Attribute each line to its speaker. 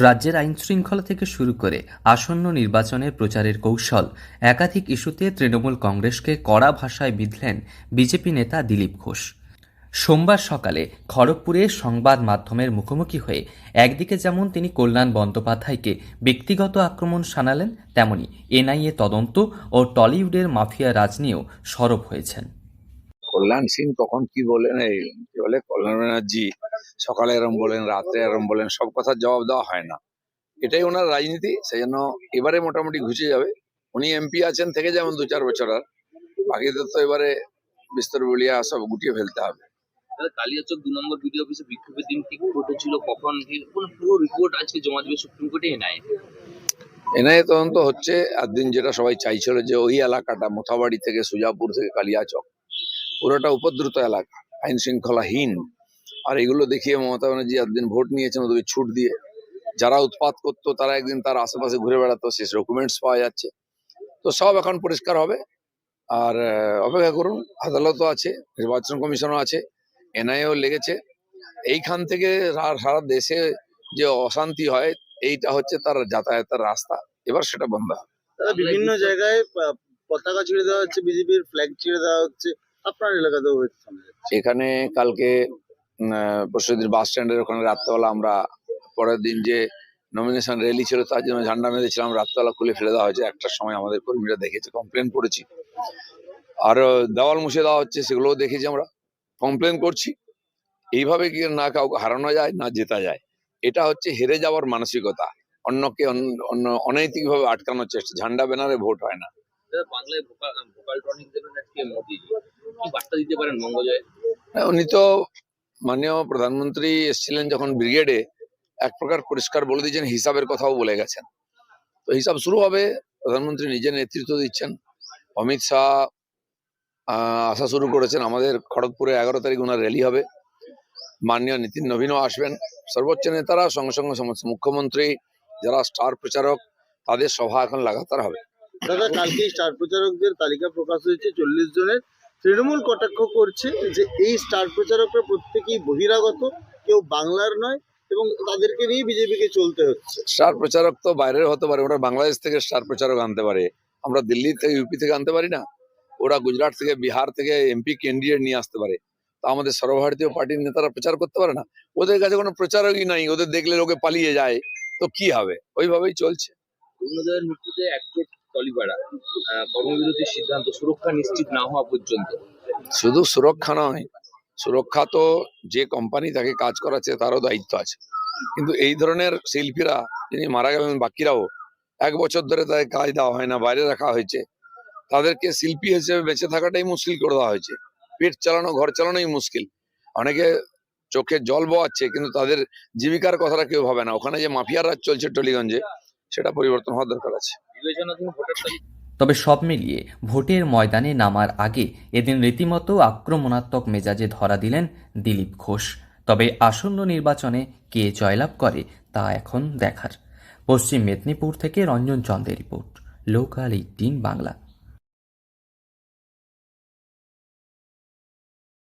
Speaker 1: রাজ্যের আইনশৃঙ্খলা থেকে শুরু করে আসন্ন নির্বাচনের প্রচারের কৌশল, একাধিক ইস্যুতে তৃণমূল কংগ্রেসকে কড়া ভাষায় বিঁধলেন বিজেপি নেতা দিলীপ ঘোষ। সোমবার সকালে খড়গপুরে সংবাদ মাধ্যমের মুখোমুখি হয়ে একদিকে যেমন তিনি কল্যাণ বন্দ্যোপাধ্যায়কে ব্যক্তিগত আক্রমণ শানালেন, তেমনি এনআইএ তদন্ত ও টলিউডের মাফিয়া রাজ নিয়েও সরব হয়েছেন।
Speaker 2: কল্যাণ সিং কখন কি বলেন, এই কি বলে কল্যাণ ব্যানার্জি সকালে এরম বলেন, রাত্রে এরম বলেন, সব কথার জবাব দেওয়া হয় না। এটাই ওনার রাজনীতি। সেই জন্য এবারে মোটামুটি ঘুচে যাবে। উনি এমপি আছেন, থেকে যেমন 2-4 বছর, আর বাকিদের তো এবারে বিস্তর বলিয়া সব গুটিয়ে ফেলতে হবে।
Speaker 3: কালিয়াচক 2 নম্বর বিডিও অফিসে বিক্ষোভের দিন ঠিক ঘটেছিল কখন, কোন পুরো রিপোর্ট আজকে জমা দেবে সুপ্রিম কোর্টে
Speaker 2: এনআইএ তদন্ত হচ্ছে। একদিন যেটা সবাই চাইছিল যে ওই এলাকাটা মোথাবাড়ি থেকে সুজাপুর থেকে কালিয়াচক পুরোটা উপদ্রুত এলাকা, আইন শৃঙ্খলাহীন। আর এগুলো দেখিয়ে মমতা ব্যানার্জি একদিন ভোট নিয়েছেন ওদের ছুট দিয়ে। যারা উৎপাত করতো তারা একদিন তার আশেপাশে ঘুরে বেড়াতো, শেষ ডকুমেন্টস পাওয়া যাচ্ছে। তো সব এখন পরিষ্কার হবে। আর অপেক্ষা করুন, আদালতও আছে, নির্বাচন কমিশনও আছে, এনআইএও লেগেছে। এইখান থেকে সারা দেশে যে অশান্তি হয়, এইটা হচ্ছে তার যাতায়াতের রাস্তা। এবার সেটা বন্ধ হবে।
Speaker 4: বিভিন্ন জায়গায় পতাকা ছিঁড়ে দেওয়া হচ্ছে, বিজেপির ফ্ল্যাগ ছিঁড়ে দেওয়া হচ্ছে, আপনার এলাকাতেও হচ্ছে।
Speaker 2: এখানে কালকে পরশুদিন বাস স্ট্যান্ডের ওখানে রাত্রেবেলা আমরা, পরের দিন যে নমিনেশন র্যালি ছিল তার জন্য ঝান্ডা মেরেছিলাম, রাত্রেবেলা খুলে ফেলে দেওয়া হয়েছে। 1টার সময় আমাদের কর্মীরা দেখেছে, কমপ্লেন করেছি। আর দেওয়াল মুছে দেওয়া হচ্ছে, সেগুলোও দেখেছি আমরা, কমপ্লেন করছি। এইভাবে কি না কাউকে হারানো যায় না জেতা যায়। এটা হচ্ছে হেরে যাওয়ার মানসিকতা, অন্যকে অন্য অনৈতিক ভাবে আটকানোর চেষ্টা। ঝান্ডা ব্যানারে ভোট হয় না।
Speaker 3: বাংলায় ভোকাল টনিক দেবেন আজকে মোদিজি, কি বার্তা দিতে পারেন মঙ্গলজয়?
Speaker 2: উনি তো মাননীয় প্রধানমন্ত্রী এসেছিলেন যখন ব্রিগেডে, এক প্রকার পরিষ্কার বলে দিয়েছেন, হিসাবের কথাও বলে গেছেন। তো হিসাব শুরু হবে, প্রধানমন্ত্রী নিজে নেতৃত্ব দিচ্ছেন। অমিত শাহ আসা শুরু করেছেন। আমাদের খড়গপুরে 11 তারিখ ওনার র্যালি হবে। মাননীয় নীতিন নবীনও আসবেন। সর্বোচ্চ নেতারা, সঙ্গে সঙ্গে মুখ্যমন্ত্রী, যারা স্টার প্রচারক, তাদের সভা এখন লাগাতার হবে।
Speaker 4: দাদা, কালকে স্টার প্রচারকদের তালিকা প্রকাশ হয়েছে 40 জনের। তৃণমূল কটাক্ষ করছে যে এই স্টার প্রচারকরা প্রত্যেকেই বহিরাগত, কেউ বাংলার নয়, এবং তাদেরকে নিয়ে বিজেপিকে চলতে হচ্ছে।
Speaker 2: স্টার প্রচারক তো বাইরের হতে পারে, ওরা বাংলাদেশ থেকে স্টার প্রচারক আনতে পারে। আমরা দিল্লি থেকে, ইউপি থেকে আনতে পারি না? ওরা গুজরাট থেকে, বিহার থেকে এমপি ক্যান্ডিডেট নিয়ে আসতে পারে। তো আমাদের সর্বভারতীয় পার্টির নেতারা প্রচার করতে পারে না? ওদের কাছে কোনো প্রচারকই নাই, ওদের দেখলে লোকে পালিয়ে যায়। তো কি হবে? ওইভাবেই চলছে।
Speaker 3: অরুণোদয়ের মৃত্যুতে একজোট টলিপাড়া, কর্মবিরতির সিদ্ধান্ত সুরক্ষা নিশ্চিত না হওয়া পর্যন্ত।
Speaker 2: শুধু সুরক্ষা নয়, সুরক্ষা তো যে কোম্পানি তাকে কাজ করাচ্ছে তারও দায়িত্ব আছে। কিন্তু এই ধরনের শিল্পীরা যিনি মারা গেলেন, বাকিরাও 1 বছর ধরে তাদের কাজ দেওয়া হয় না, বাইরে রাখা হয়েছে। তাদেরকে শিল্পী হিসেবে বেঁচে থাকাটাই মুশকিল করে দেওয়া হয়েছে। পেট চালানো, ঘর চালানোই মুশকিল। অনেকে চোখে জল বোয়াচ্ছে, কিন্তু তাদের জীবিকার কথাটা কেউ ভাবে না। ওখানে যে মাফিয়ার রাজ চলছে টলিগঞ্জে, সেটা পরিবর্তন হওয়ার দরকার আছে।
Speaker 3: বিবেচনাধীন ভোটার তালিকা।
Speaker 1: তবে সব মিলিয়ে ভোটের ময়দানে নামার আগে এদিন রীতিমতো আক্রমণাত্মক মেজাজে ধরা দিলেন দিলীপ ঘোষ। তবে আসন্ন নির্বাচনে কে জয়লাভ করে তা এখন দেখার। পশ্চিম মেদিনীপুর থেকে রঞ্জন চন্দ্রের রিপোর্ট, লোকাল 18 বাংলা।